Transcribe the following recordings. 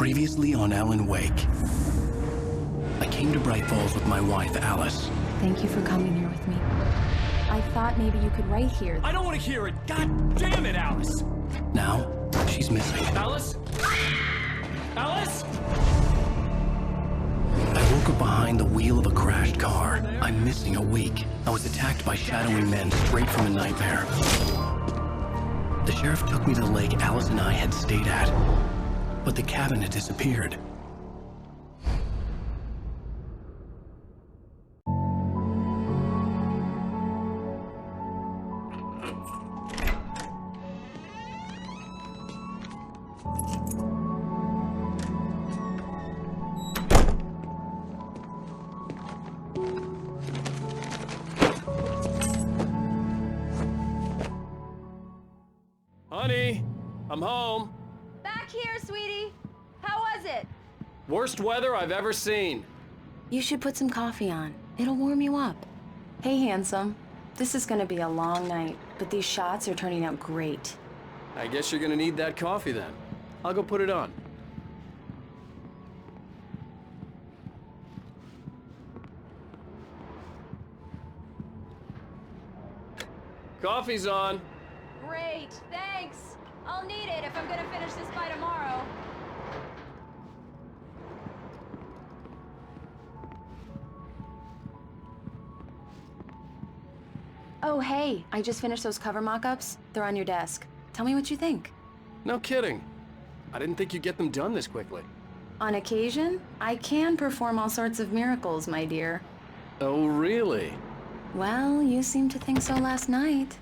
Previously on Alan Wake. I came to Bright Falls with my wife, Alice. Thank you for coming here with me. I thought maybe you could write here. I don't want to hear it! God damn it, Alice! Now, she's missing. Alice? Alice? I woke up behind the wheel of a crashed car. I'm missing a week. I was attacked by shadowy men straight from a nightmare. The sheriff took me to the lake Alice and I had stayed at, but the cabin had disappeared. Honey, I'm home. Back here, sweetie. How was it? Worst weather I've ever seen. You should put some coffee on. It'll warm you up. Hey, handsome. This is gonna be a long night, but these shots are turning out great. I guess you're gonna need that coffee then. I'll go put it on. Coffee's on. Great, thanks. I'll need it if I'm gonna finish this by tomorrow. Oh, hey, I just finished those cover mock-ups. They're on your desk. Tell me what you think. No kidding. I didn't think you'd get them done this quickly. On occasion, I can perform all sorts of miracles, my dear. Oh, really? Well, you seemed to think so last night.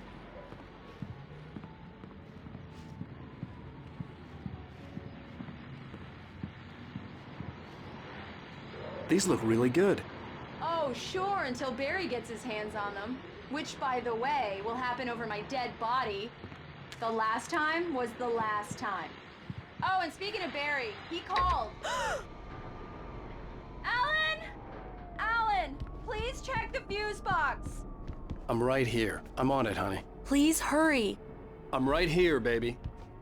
These look really good. Oh, sure, until Barry gets his hands on them. Which, by the way, will happen over my dead body. The last time was the last time. Oh, and speaking of Barry, he called. Alan! Alan, please check the fuse box. I'm right here. I'm on it, honey. Please hurry. I'm right here, baby.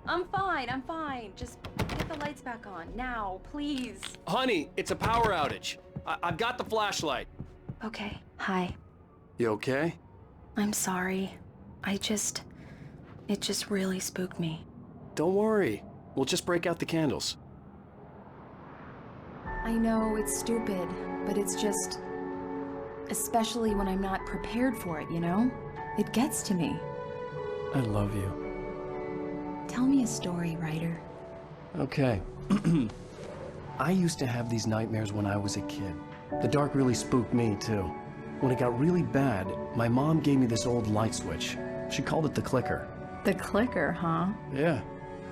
I'm fine, I'm fine. Just get the lights back on, now, please. Honey, it's a power outage. I've got the flashlight. Okay, hi. You okay? I'm sorry. It just really spooked me. Don't worry. We'll just break out the candles. I know it's stupid, but it's just... especially when I'm not prepared for it, you know? It gets to me. I love you. Tell me a story, writer. Okay. I used to have these nightmares when I was a kid. The dark really spooked me, too. When it got really bad, my mom gave me this old light switch. She called it the clicker. The clicker, huh? Yeah.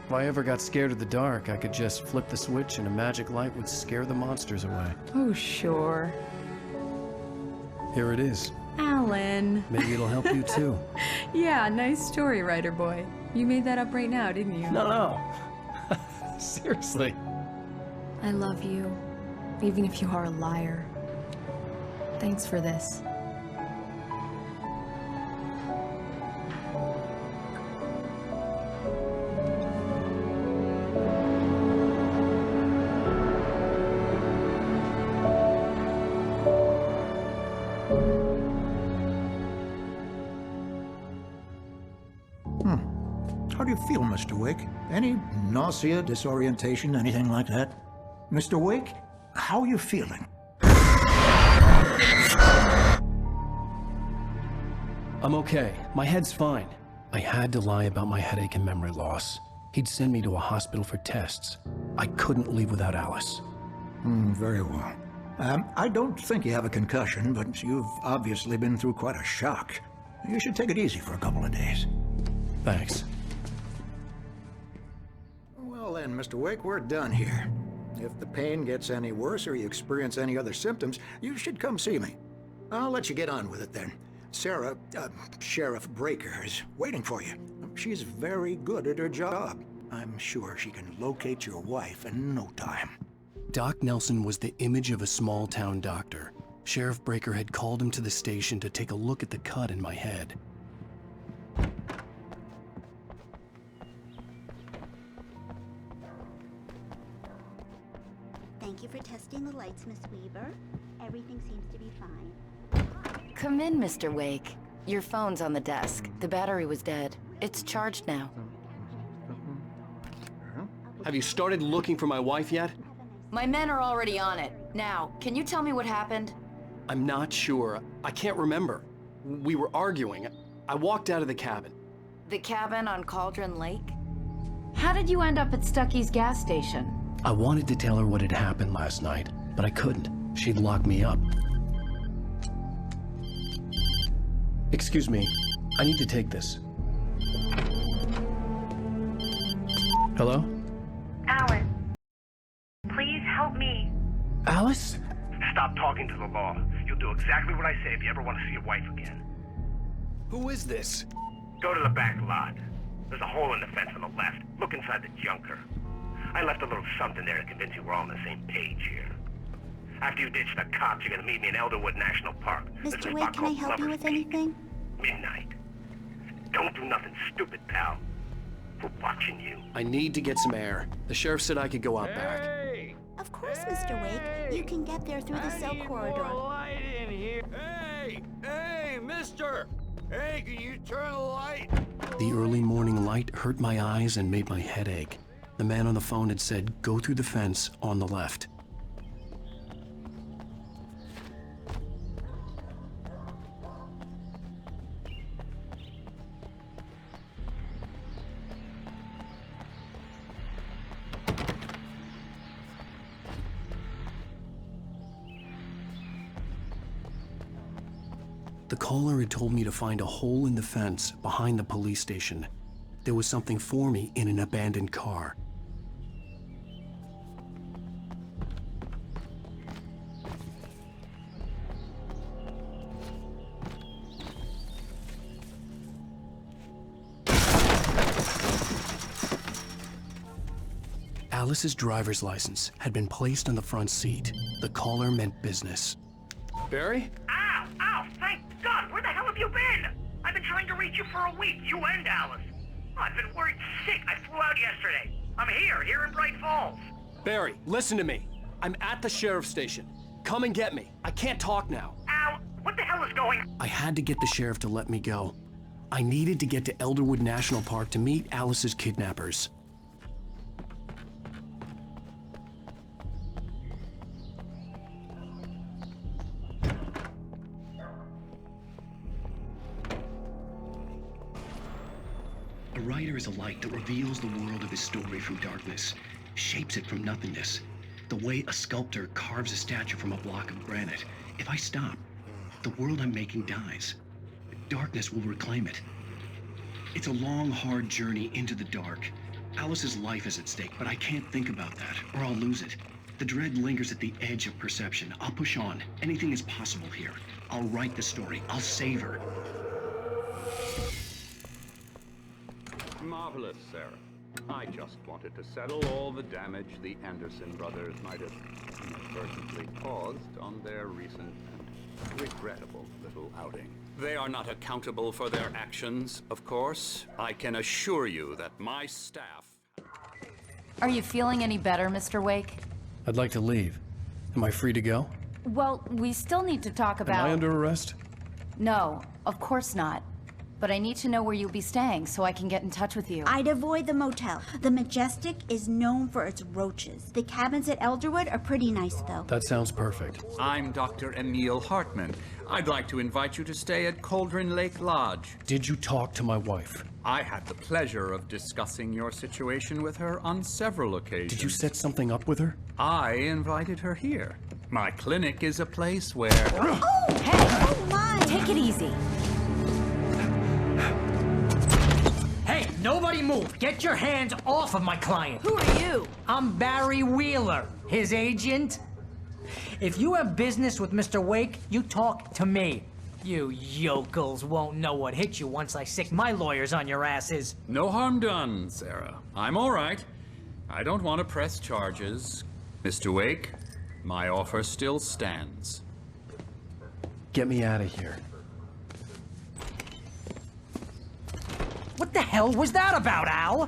If I ever got scared of the dark, I could just flip the switch and a magic light would scare the monsters away. Oh, sure. Here it is. Alan. Maybe it'll help you, too. Yeah, nice story, writer boy. You made that up right now, didn't you? No. Seriously. I love you, even if you are a liar. Thanks for this. How do you feel, Mr. Wake? Any nausea, disorientation, anything like that? Mr. Wake, how are you feeling? I'm okay. My head's fine. I had to lie about my headache and memory loss. He'd send me to a hospital for tests. I couldn't leave without Alice. Very well. I don't think you have a concussion, but you've obviously been through quite a shock. You should take it easy for a couple of days. Thanks. Well then, Mr. Wake, we're done here. If the pain gets any worse or you experience any other symptoms, you should come see me. I'll let you get on with it then. Sarah, Sheriff Breaker, is waiting for you. She's very good at her job. I'm sure she can locate your wife in no time. Doc Nelson was the image of a small-town doctor. Sheriff Breaker had called him to the station to take a look at the cut in my head. Thank you for testing the lights, Miss Weaver. Everything seems to be fine. Come in, Mr. Wake. Your phone's on the desk. The battery was dead. It's charged now. Have you started looking for my wife yet? My men are already on it. Now, can you tell me what happened? I'm not sure. I can't remember. We were arguing. I walked out of the cabin. The cabin on Cauldron Lake? How did you end up at Stucky's gas station? I wanted to tell her what had happened last night, but I couldn't. She'd lock me up. Excuse me. I need to take this. Hello? Alan, please help me. Alice? Stop talking to the law. You'll do exactly what I say if you ever want to see your wife again. Who is this? Go to the back lot. There's a hole in the fence on the left. Look inside the junker. I left a little something there to convince you we're all on the same page here. After you ditch the cops, you're gonna meet me in Elderwood National Park. Mr. Wake, can I help you with anything? Midnight. Don't do nothing stupid, pal. We're watching you. I need to get some air. The sheriff said I could go out back. Of course, Mr. Wake. You can get there through the cell corridor. Light in here. Hey, mister! Hey, can you turn the light? The early morning light hurt my eyes and made my head ache. The man on the phone had said, go through the fence on the left. The caller had told me to find a hole in the fence behind the police station. There was something for me in an abandoned car. Alice's driver's license had been placed on the front seat. The caller meant business. Barry? Ow! Thank God! Where the hell have you been? I've been trying to reach you for a week, you and Alice. I've been worried sick. I flew out yesterday. I'm here in Bright Falls. Barry, listen to me. I'm at the sheriff's station. Come and get me. I can't talk now. Al, what the hell is going on? I had to get the sheriff to let me go. I needed to get to Elderwood National Park to meet Alice's kidnappers. A writer is a light that reveals the world of his story from darkness, shapes it from nothingness. The way a sculptor carves a statue from a block of granite. If I stop, the world I'm making dies. Darkness will reclaim it. It's a long, hard journey into the dark. Alice's life is at stake, but I can't think about that, or I'll lose it. The dread lingers at the edge of perception. I'll push on. Anything is possible here. I'll write the story. I'll save her. Marvelous, Sarah. I just wanted to settle all the damage the Anderson brothers might have inadvertently caused on their recent and regrettable little outing. They are not accountable for their actions, of course. I can assure you that my staff... Are you feeling any better, Mr. Wake? I'd like to leave. Am I free to go? Well, we still need to talk about... Am I under arrest? No, of course not. But I need to know where you'll be staying so I can get in touch with you. I'd avoid the motel. The Majestic is known for its roaches. The cabins at Elderwood are pretty nice, though. That sounds perfect. I'm Dr. Emil Hartman. I'd like to invite you to stay at Cauldron Lake Lodge. Did you talk to my wife? I had the pleasure of discussing your situation with her on several occasions. Did you set something up with her? I invited her here. My clinic is a place where... Oh, hey! Oh, my! Take it easy. Hey, nobody move! Get your hands off of my client! Who are you? I'm Barry Wheeler, his agent. If you have business with Mr. Wake, you talk to me. You yokels won't know what hit you once I sick my lawyers on your asses. No harm done, Sarah. I'm all right. I don't want to press charges. Mr. Wake, my offer still stands. Get me out of here. What the hell was that about, Al?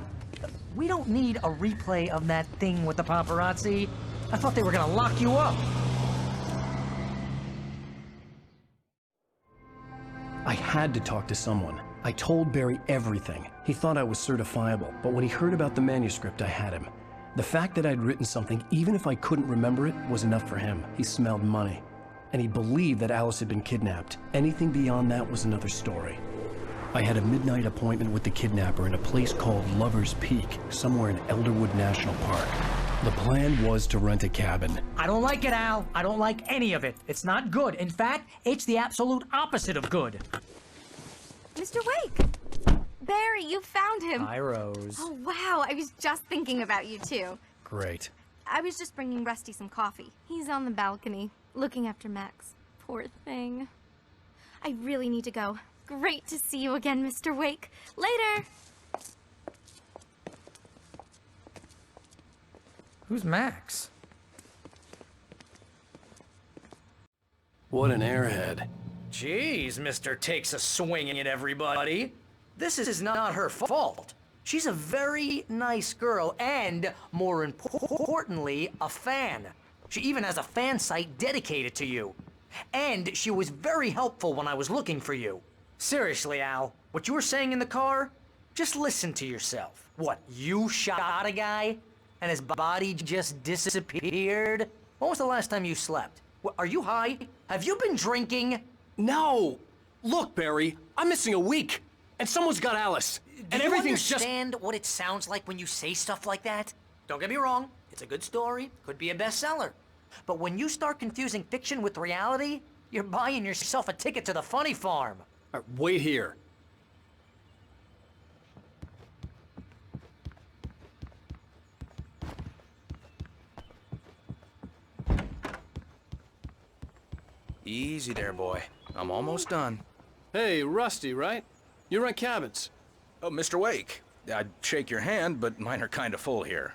We don't need a replay of that thing with the paparazzi. I thought they were gonna lock you up. I had to talk to someone. I told Barry everything. He thought I was certifiable, but when he heard about the manuscript, I had him. The fact that I'd written something, even if I couldn't remember it, was enough for him. He smelled money. And he believed that Alice had been kidnapped. Anything beyond that was another story. I had a midnight appointment with the kidnapper in a place called Lover's Peak, somewhere in Elderwood National Park. The plan was to rent a cabin. I don't like it, Al. I don't like any of it. It's not good. In fact, it's the absolute opposite of good. Mr. Wake! Barry, you found him! Hi, Rose. Oh, wow. I was just thinking about you, too. Great. I was just bringing Rusty some coffee. He's on the balcony, looking after Max. Poor thing. I really need to go. Great to see you again, Mr. Wake. Later! Who's Max? What an airhead. Jeez, Mr. Takes a swing at everybody. This is not her fault. She's a very nice girl and, more importantly, a fan. She even has a fan site dedicated to you. And she was very helpful when I was looking for you. Seriously, Al, what you were saying in the car? Just listen to yourself. What, you shot a guy? And his body just disappeared? When was the last time you slept? What, are you high? Have you been drinking? No! Look, Barry, I'm missing a week, and someone's got Alice, and everything's just— Do you understand what it sounds like when you say stuff like that? Don't get me wrong, it's a good story, could be a bestseller. But when you start confusing fiction with reality, you're buying yourself a ticket to the funny farm. All right, wait here. Easy there, boy. I'm almost done. Hey, Rusty, right? You rent cabins. Oh, Mr. Wake. I'd shake your hand, but mine are kind of full here.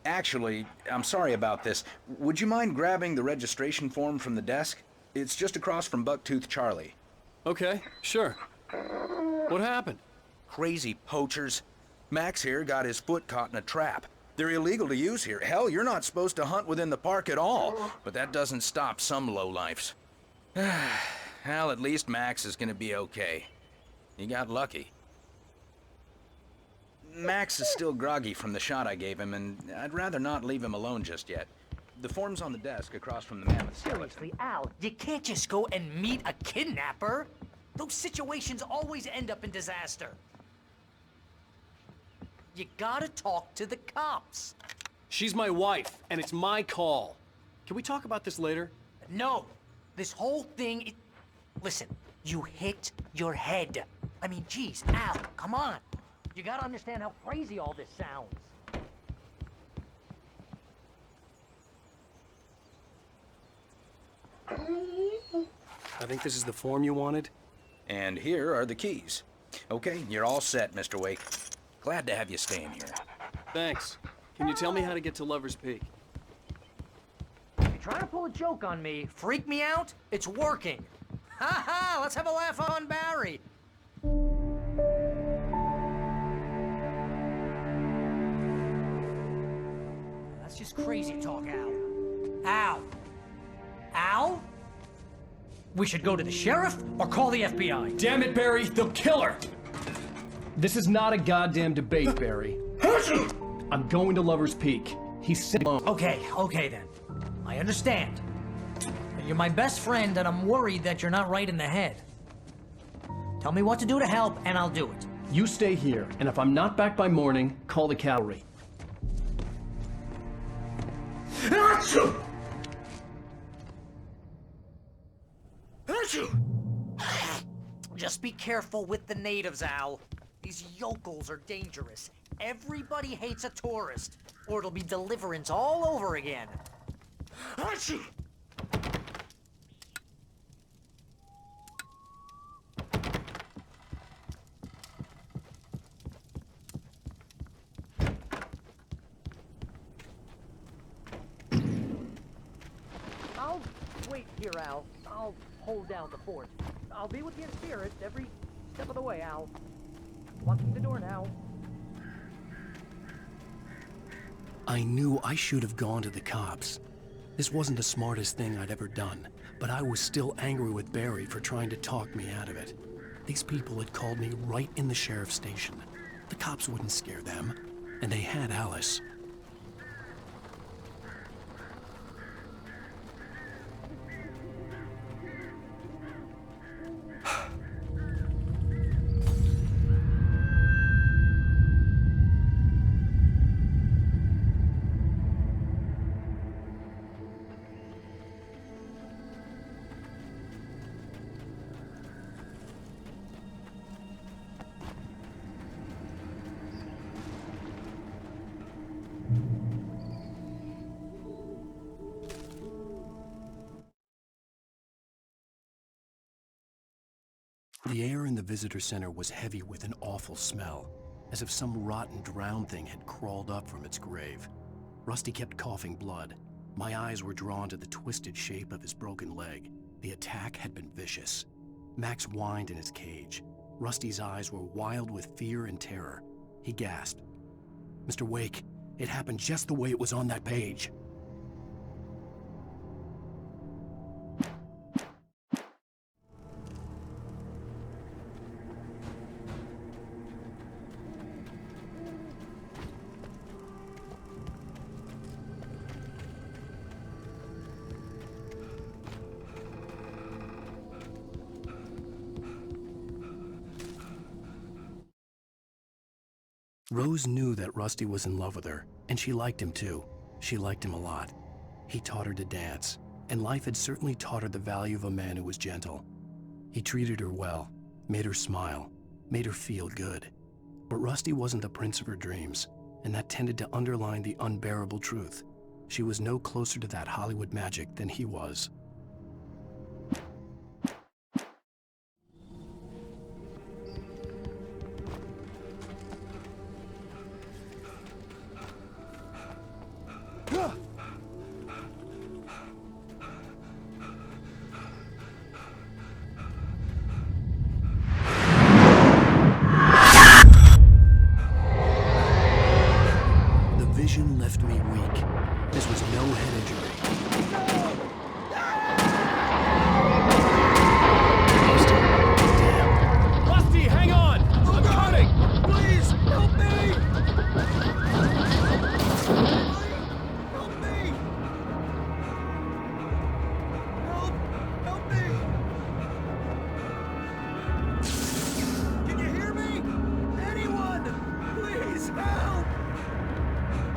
Actually, I'm sorry about this. Would you mind grabbing the registration form from the desk? It's just across from Bucktooth Charlie. Okay, sure. What happened? Crazy poachers. Max here got his foot caught in a trap. They're illegal to use here. Hell, you're not supposed to hunt within the park at all. But that doesn't stop some lowlifes. Well, at least Max is gonna be okay. He got lucky. Max is still groggy from the shot I gave him, and I'd rather not leave him alone just yet. The form's on the desk across from the mammoth skeleton. Seriously, Al, you can't just go and meet a kidnapper. Those situations always end up in disaster. You gotta talk to the cops. She's my wife, and it's my call. Can we talk about this later? No. This whole thing, listen, you hit your head. I mean, geez, Al, come on. You gotta understand how crazy all this sounds. I think this is the form you wanted. And here are the keys. Okay, you're all set, Mr. Wake. Glad to have you staying here. Thanks. Can you tell me how to get to Lover's Peak? You're trying to pull a joke on me, freak me out? It's working. Ha ha, let's have a laugh on Barry. That's just crazy talk, Al. Al? Al? We should go to the sheriff or call the FBI. Damn it, Barry, they'll kill her! This is not a goddamn debate, Barry. I'm going to Lover's Peak. He's sitting alone. Okay then. I understand. But you're my best friend, and I'm worried that you're not right in the head. Tell me what to do to help, and I'll do it. You stay here, and if I'm not back by morning, call the cavalry. Just be careful with the natives, Al. These yokels are dangerous. Everybody hates a tourist, or it'll be Deliverance all over again. I'll wait here, Al. I'll hold down the fort. I'll be with you in spirit every step of the way, Al. Locking the door now. I knew I should have gone to the cops. This wasn't the smartest thing I'd ever done, but I was still angry with Barry for trying to talk me out of it. These people had called me right in the sheriff's station. The cops wouldn't scare them, and they had Alice. The air in the visitor center was heavy with an awful smell, as if some rotten drowned thing had crawled up from its grave. Rusty kept coughing blood. My eyes were drawn to the twisted shape of his broken leg. The attack had been vicious. Max whined in his cage. Rusty's eyes were wild with fear and terror. He gasped. "Mr. Wake, it happened just the way it was on that page." Rose knew that Rusty was in love with her, and she liked him too. She liked him a lot. He taught her to dance, and life had certainly taught her the value of a man who was gentle. He treated her well, made her smile, made her feel good. But Rusty wasn't the prince of her dreams, and that tended to underline the unbearable truth. She was no closer to that Hollywood magic than he was. Left me weak. This was no head injury. Damn. Rusty, hang on! I'm coming! Please, help me! Help me! Help me! Can you hear me? Anyone! Please, help!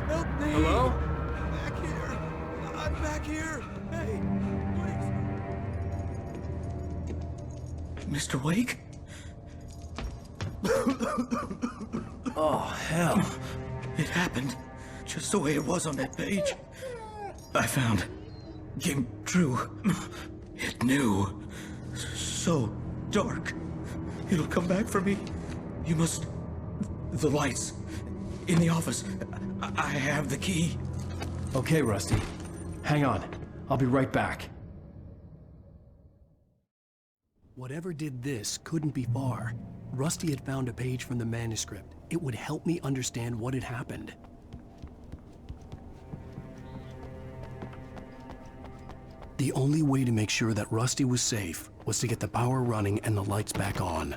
Help me! Hello? Back here! I'm back here! Hey, please! Mr. Wake? Oh, hell. It happened just the way it was on that page. I found. Came true. It knew. So dark. It'll come back for me. You must... The lights. In the office. I have the key. Okay, Rusty. Hang on. I'll be right back. Whatever did this couldn't be far. Rusty had found a page from the manuscript. It would help me understand what had happened. The only way to make sure that Rusty was safe was to get the power running and the lights back on.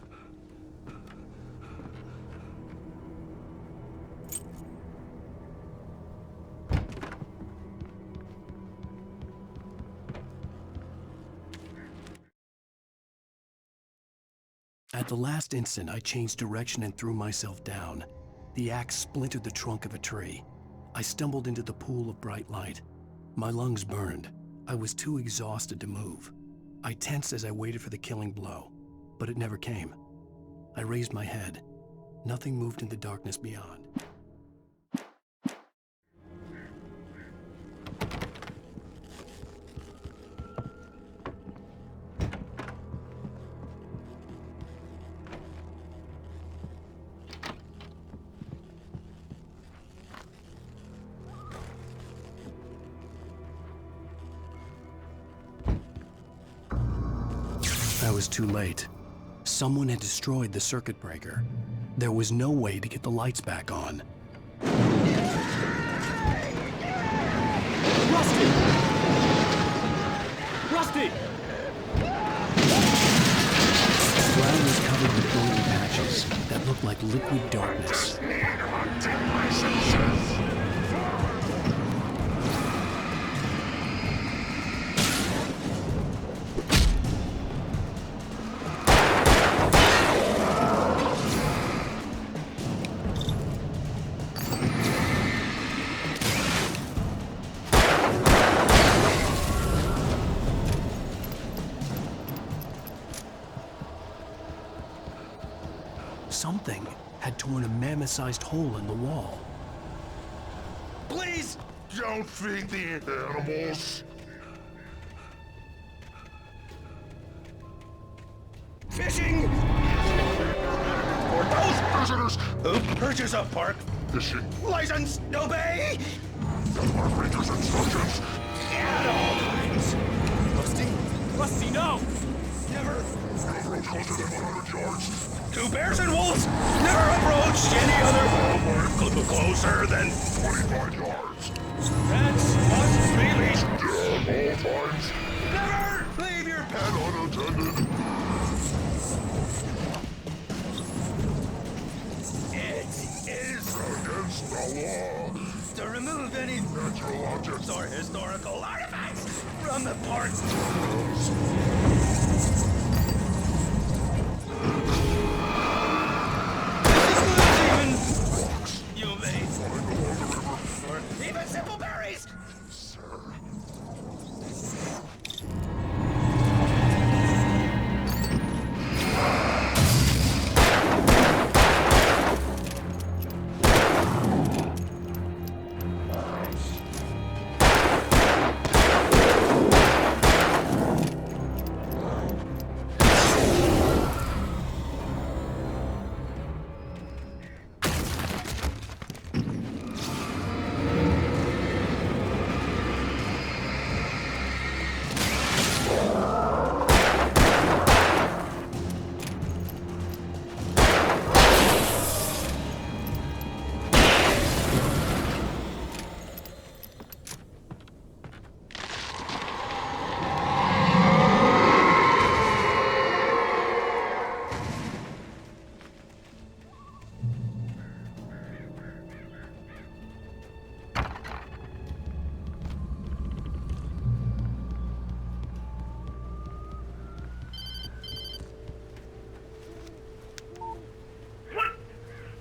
At the last instant, I changed direction and threw myself down. The axe splintered the trunk of a tree. I stumbled into the pool of bright light. My lungs burned. I was too exhausted to move. I tensed as I waited for the killing blow, but it never came. I raised my head. Nothing moved in the darkness beyond. I was too late. Someone had destroyed the circuit breaker. There was no way to get the lights back on. Rusty! Rusty! The ground was covered with glowing patches that looked like liquid darkness. Something had torn a mammoth-sized hole in the wall. Please! Don't feed the animals! Fishing! For those visitors who purchase a park Fishing license, obey the park ranger's instructions! at all times. Rusty, no! Never Approach closer than 100 yards. to bears and wolves. Never approached any other closer than 25 yards. That's must release. Down all times. Never leave your pet Unattended. It is Against the law. to remove any Natural objects. or historical artifacts from the park. You may or even simple berries.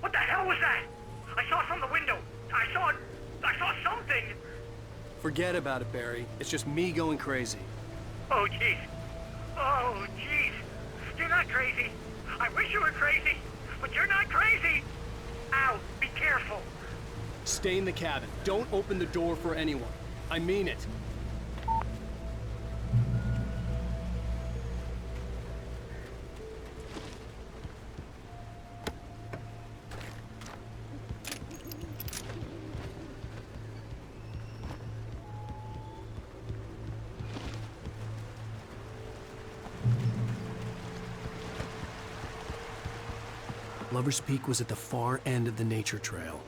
What the hell was that? I saw from the window. I saw something. Forget about it, Barry. It's just me going crazy. Oh, jeez. Oh, jeez. You're not crazy. I wish you were crazy, but you're not crazy. Ow, be careful. Stay in the cabin. Don't open the door for anyone. I mean it. Lover's Peak was at the far end of the nature trail.